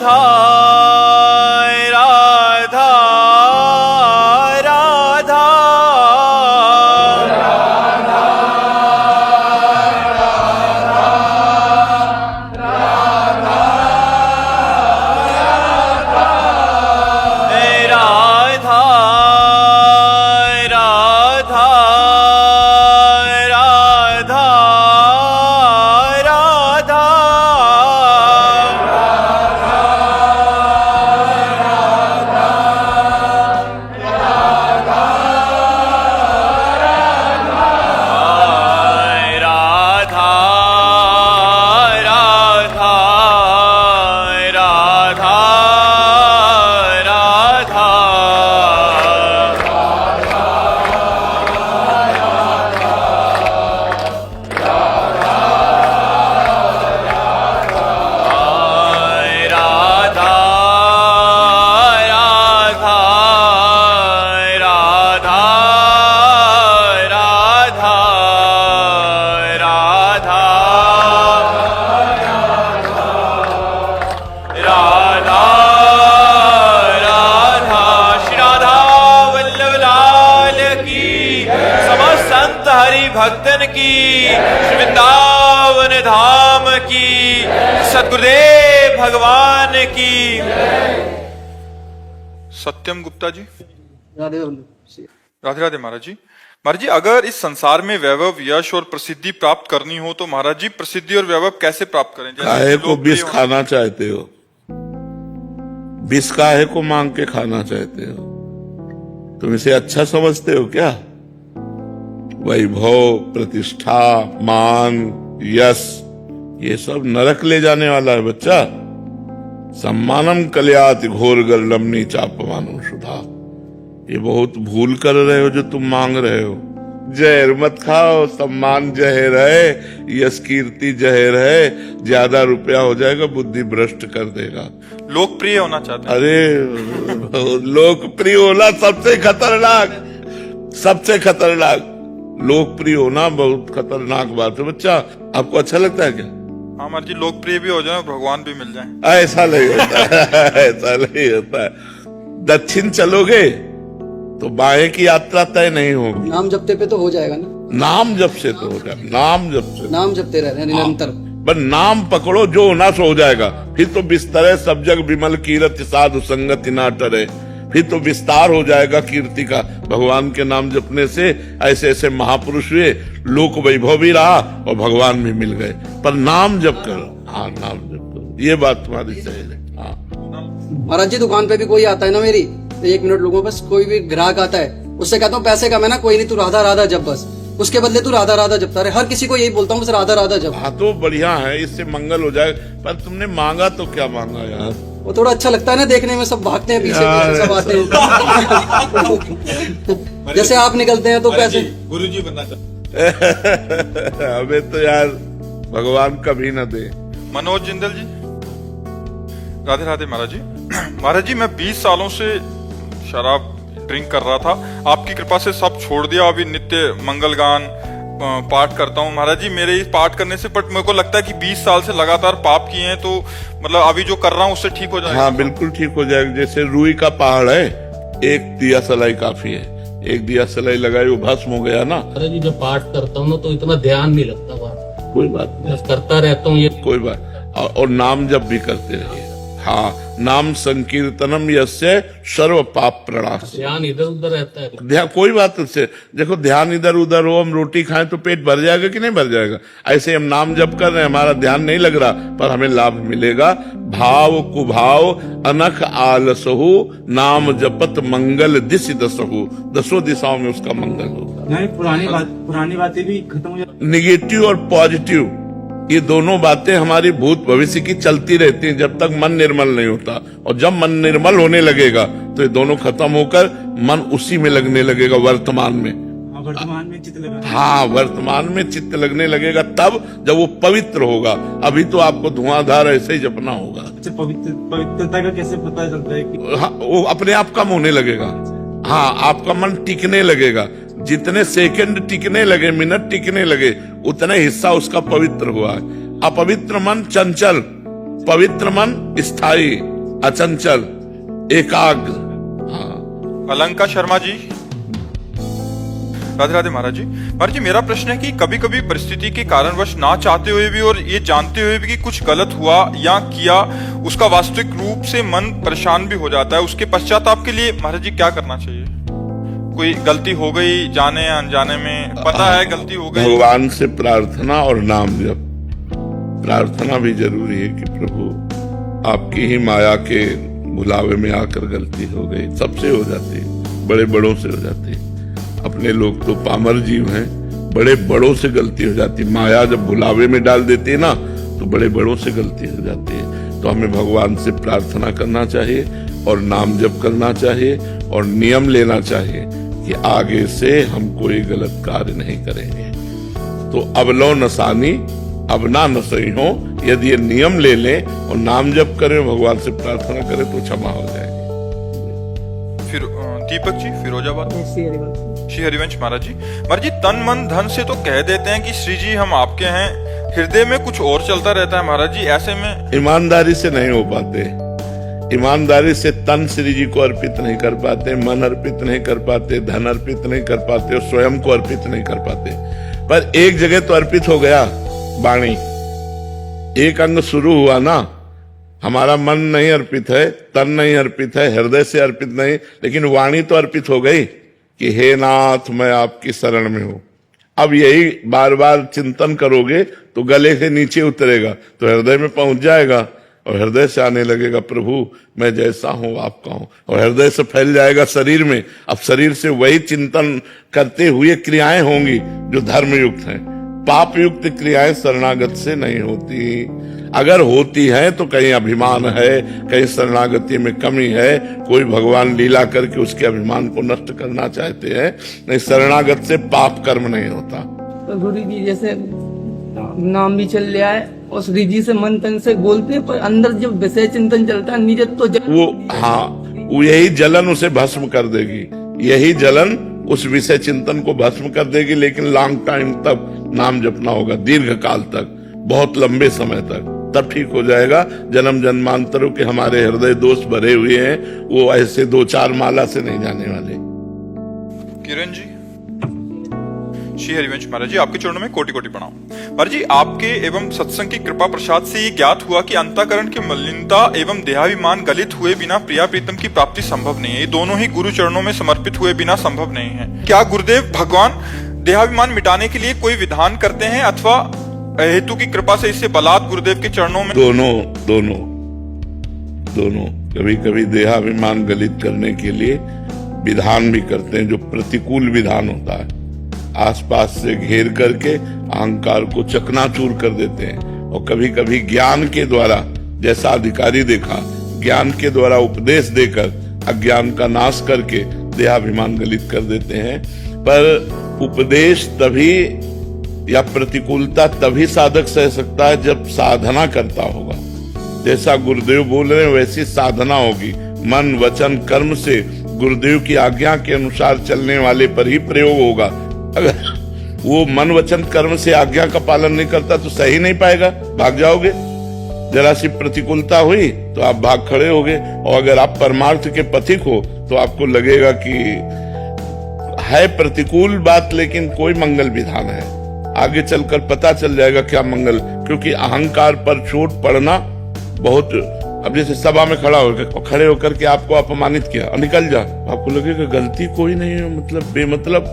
राधा राधा राधा राधा राधा राधा राधा राधा राधा राधा राधा राधा राधा राधा राधा राधा राधा राधा श्री राधा वल्लभ लाल की, समस्त संत हरि भक्तन की, श्री वृंदावन धाम की, सद्गुरुदेव भगवान की। सत्यम गुप्ता जी। राधे राधे राधे महाराज जी। महाराज जी, अगर इस संसार में वैभव, यश और प्रसिद्धि प्राप्त करनी हो तो महाराज जी प्रसिद्धि और वैभव कैसे प्राप्त करें? काहे को लोकप्रिय विष खाना चाहते हो? विष काहे को मांग के खाना चाहते हो? तुम इसे अच्छा समझते हो क्या? वैभव, प्रतिष्ठा, मान, यश, ये सब नरक ले जाने वाला है बच्चा। सम्मानम कल्याति घोर गर्लमनी चापमानो सुधा। ये बहुत भूल कर रहे हो जो तुम मांग रहे हो। जहर मत खाओ, सम्मान जहर है, यश कीर्ति जहर है, ज्यादा रुपया हो जाएगा, बुद्धि भ्रष्ट कर देगा। लोकप्रिय होना चाहते हैं? अरे लोकप्रिय होना सबसे खतरनाक, सबसे खतरनाक। लोकप्रिय होना बहुत खतरनाक बात है बच्चा। आपको अच्छा लगता है क्या? हाँ महाराज जी, लोकप्रिय भी हो जाए, भगवान भी मिल जाए। ऐसा नहीं होता है, ऐसा नहीं होता है। दक्षिण चलोगे तो बाएं की यात्रा तय नहीं होगी। नाम जपते पे तो हो जाएगा ना। नाम जप से तो हो जाएगा, नाम जप से। नाम जपते रह रहे हैं निरंतर। बस नाम पकड़ो, जो होना सो हो जाएगा। फिर तो बिस्तरे सब जग विमल कीरति साधु संगति ना टरे। फिर तो विस्तार हो जाएगा कीर्ति का भगवान के नाम जपने से। ऐसे ऐसे महापुरुष हुए, लोक वैभव भी रहा और भगवान भी मिल गए। पर नाम जप करो। हाँ, नाम जप करो, ये बात तुम्हारी सही है। हाँ महाराज जी, दुकान पे भी कोई आता है ना मेरी, तो 1 मिनट लोगों, बस कोई भी ग्राहक आता है, उससे कहता हूँ पैसे कम है ना, कोई नहीं, तू राधा राधा जप, बस उसके बदले तू राधा राधा जपता रहे। हर किसी को यही बोलता हूँ, बस राधा राधा जप। हाँ तो बढ़िया है, इससे मंगल हो जाएगा। पर तुमने मांगा तो क्या मांगा यार? वो थोड़ा अच्छा लगता है ना देखने में, सब भागते हैं पीछे पीछे, सब आते हैं। जैसे आप निकलते हैं तो कैसे गुरु जी बनना चाहते? हमें तो यार भगवान कभी न दे। मनोज जिंदल जी। राधे राधे महाराज जी। महाराज जी, मैं 20 सालों से शराब ड्रिंक कर रहा था, आपकी कृपा से सब छोड़ दिया। अभी नित्य मंगल गान पाठ करता हूँ महाराज जी। मेरे इस पाठ करने से बट मेरे को लगता है कि 20 साल से लगातार पाप किए हैं, तो मतलब अभी जो कर रहा हूँ उससे ठीक हो जाएगा? हाँ बिल्कुल ठीक हो जाएगा। जैसे रुई का पहाड़ है, एक दिया सलाई काफी है। एक दिया सलाई लगाई, वो भस्म हो गया ना। अरे जी, जब पाठ करता हूँ ना तो इतना ध्यान नहीं लगता बात। कोई बात नहीं, बस करता रहता हूँ ये। कोई बात। और नाम जब भी करते रहिए। हाँ, नाम संकीर्तनम यस्य सर्व पाप प्रणाश। ध्यान इधर उधर रहता है। ध्यान कोई बात से, देखो ध्यान इधर उधर हो, हम रोटी खाएं तो पेट भर जाएगा कि नहीं भर जाएगा? ऐसे हम नाम जप कर रहे हैं, हमारा ध्यान नहीं लग रहा, पर हमें लाभ मिलेगा। भाव कुभाव अनख आलसहु, नाम जपत मंगल दिशि दसहु। 10 दिशाओं में उसका मंगल होगा। नहीं, पुरानी बातें भी खत्म हो जाती। निगेटिव और पॉजिटिव, ये दोनों बातें हमारी भूत भविष्य की चलती रहती हैं जब तक मन निर्मल नहीं होता। और जब मन निर्मल होने लगेगा तो ये दोनों खत्म होकर मन उसी में लगने लगेगा, वर्तमान में। वर्तमान में चित्त लगा। हाँ, वर्तमान में चित्त लगने लगेगा तब जब वो पवित्र होगा। अभी तो आपको धुआंधार ऐसे ही जपना होगा। अच्छा, पवित्रता का कैसे पता चलता है कि? हाँ, वो अपने आप कम होने लगेगा। हाँ, आपका मन टिकने लगेगा। जितने सेकंड टिकने लगे, मिनट टिकने लगे, उतने हिस्सा उसका पवित्र हुआ है। अपवित्र मन चंचल, पवित्र मन स्थायी। अचंचल, एकाग्र। हाँ, अलंका शर्मा जी। राधे राधे महाराज जी। महाराज जी, मेरा प्रश्न है कि कभी कभी परिस्थिति के कारणवश ना चाहते हुए भी और ये जानते हुए भी कि कुछ गलत हुआ या किया, उसका वास्तविक रूप से मन परेशान भी हो जाता है। उसके पश्चाताप के लिए महाराज जी क्या करना चाहिए? कोई गलती हो गई जाने या अनजाने में, पता है गलती हो गई, भगवान से प्रार्थना और नाम जप। प्रार्थना भी जरूरी है कि प्रभु आपकी ही माया के बुलावे में आकर गलती हो गई। सबसे हो जाती है, बड़े बड़ों से हो जाती है। अपने लोग तो पामर जीव हैं, बड़े बड़ों से गलती हो जाती है। माया जब बुलावे में डाल देती है ना, तो बड़े बड़ों से गलती हो जाती है। तो हमें भगवान से प्रार्थना करना चाहिए और नाम जप करना चाहिए और नियम लेना चाहिए कि आगे से हम कोई गलत कार्य नहीं करेंगे। तो अब लो नसानी, अब ना नसई हो। यदि ये नियम ले लें और नाम जप करें, भगवान से प्रार्थना करें, तो क्षमा हो जाएगी। फिर दीपक जी, फिरोजाबाद। श्री हरिवंश महाराज जी। महाराज जी, तन मन धन से तो कह देते हैं कि श्री जी हम आपके हैं, हृदय में कुछ और चलता रहता है महाराज जी। ऐसे में ईमानदारी से नहीं हो पाते। ईमानदारी से तन श्री जी को अर्पित नहीं कर पाते, मन अर्पित नहीं कर पाते, धन अर्पित नहीं कर पाते और स्वयं को अर्पित नहीं कर पाते। पर एक जगह तो अर्पित हो गया, वाणी। एक अंग शुरू हुआ ना। हमारा मन नहीं अर्पित है, तन नहीं अर्पित है, हृदय से अर्पित नहीं, लेकिन वाणी तो अर्पित हो गई कि हे नाथ मैं आपकी शरण में हूं। अब यही बार बार चिंतन करोगे तो गले से नीचे उतरेगा, तो हृदय में पहुंच जाएगा और हृदय से आने लगेगा प्रभु मैं जैसा हूं आपका हूं, और हृदय से फैल जाएगा शरीर में। अब शरीर से वही चिंतन करते हुए क्रियाएं होंगी जो धर्म युक्त हैं। पाप युक्त क्रियाएं शरणागत से नहीं होती। अगर होती है तो कहीं अभिमान है, कहीं शरणागति में कमी है, कोई भगवान लीला करके उसके अभिमान को नष्ट करना चाहते हैं। नहीं, शरणागत से पाप कर्म नहीं होता। तो गुरु जी जैसे नाम भी चल लिया है और श्री जी से मन तन से बोलते हैं, पर अंदर जब विषय चिंतन चलता है निज तो वो, हाँ, वो यही जलन उसे भस्म कर देगी। यही जलन उस विषय चिंतन को भस्म कर देगी। लेकिन लॉन्ग टाइम तक नाम जपना होगा, दीर्घ काल तक, बहुत लंबे समय तक, तब ठीक हो जाएगा। जन्म जन्मांतरों के हमारे हृदय दोष भरे हुए हैं, वो ऐसे 2-4 माला से नहीं जाने वाले। किरण जी। श्री हरिवंश महाराज जी, आपके चरणों में कोटि कोटि प्रणाम। महाराज जी, आपके एवं सत्संग की कृपा प्रसाद से ये ज्ञात हुआ कि अंतःकरण की मलिनता एवं देहाभिमान गलित हुए बिना प्रिया प्रीतम की प्राप्ति संभव नहीं है। ये दोनों ही गुरु चरणों में समर्पित हुए बिना संभव नहीं है। क्या गुरुदेव भगवान देहाभिमान मिटाने के लिए कोई विधान करते हैं अथवा हेतु की कृपा से इससे बलात् गुरुदेव के चरणों में? दोनों कभी कभी देहाभिमान गलित करने के लिए विधान भी करते हैं, जो प्रतिकूल विधान होता है। आसपास से घेर करके अहंकार को चकनाचूर कर देते हैं। और कभी कभी ज्ञान के द्वारा, जैसा अधिकारी देखा, ज्ञान के द्वारा उपदेश देकर अज्ञान का नाश करके देहाभिमान गलित कर देते हैं। पर उपदेश तभी या प्रतिकूलता तभी साधक सह सकता है जब साधना करता होगा। जैसा गुरुदेव बोल रहे हैं वैसी साधना होगी। मन वचन कर्म से गुरुदेव की आज्ञा के अनुसार चलने वाले पर ही प्रयोग होगा। अगर वो मन वचन कर्म से आज्ञा का पालन नहीं करता तो सही नहीं पाएगा, भाग जाओगे। जरा सी प्रतिकूलता हुई तो आप भाग खड़े होगे। और अगर आप परमार्थ के पथिक हो तो आपको लगेगा कि है प्रतिकूल बात लेकिन कोई मंगल विधान है। आगे चलकर पता चल जाएगा क्या मंगल, क्योंकि अहंकार पर चोट पड़ना बहुत। अब जैसे सभा में खड़े होकर के आपको अपमानित किया और निकल जा, आपको लगेगा गलती कोई नहीं है, मतलब बेमतलब।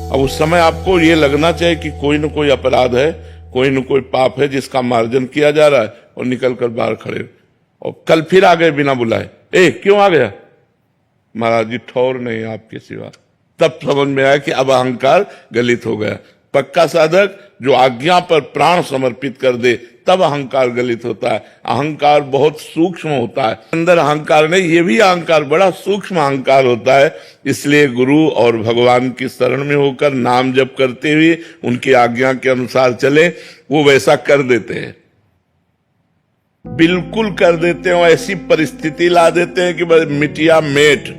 अब उस समय आपको ये लगना चाहिए कि कोई न कोई अपराध है, कोई न कोई पाप है जिसका मार्जन किया जा रहा है, और निकल कर बाहर खड़े। और कल फिर आ गए बिना बुलाए, क्यों आ गया? महाराज जी ठौर नहीं आपके सिवा। तब समझ में आया कि अब अहंकार गलित हो गया। पक्का साधक जो आज्ञा पर प्राण समर्पित कर दे तब अहंकार गलित होता है। अहंकार बहुत सूक्ष्म होता है, अंदर अहंकार नहीं, ये भी अहंकार बड़ा सूक्ष्म अहंकार होता है। इसलिए गुरु और भगवान की शरण में होकर नाम जप करते हुए उनकी आज्ञा के अनुसार चले, वो वैसा कर देते हैं, बिल्कुल कर देते हैं। ऐसी परिस्थिति ला देते हैं कि बस मिटिया मेट,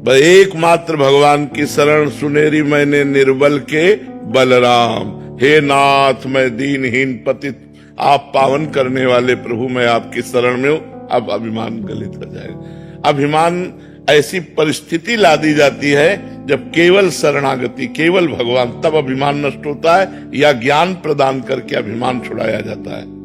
बस एकमात्र भगवान की शरण सुनेरी मैंने निर्बल के बलराम। हे नाथ मैं दीनहीन पतित, आप पावन करने वाले प्रभु मैं आपकी शरण में हूं, अब अभिमान गलित हो जाएगा। अभिमान ऐसी परिस्थिति ला दी जाती है जब केवल शरणागति, केवल भगवान, तब अभिमान नष्ट होता है, या ज्ञान प्रदान करके अभिमान छुड़ाया जाता है।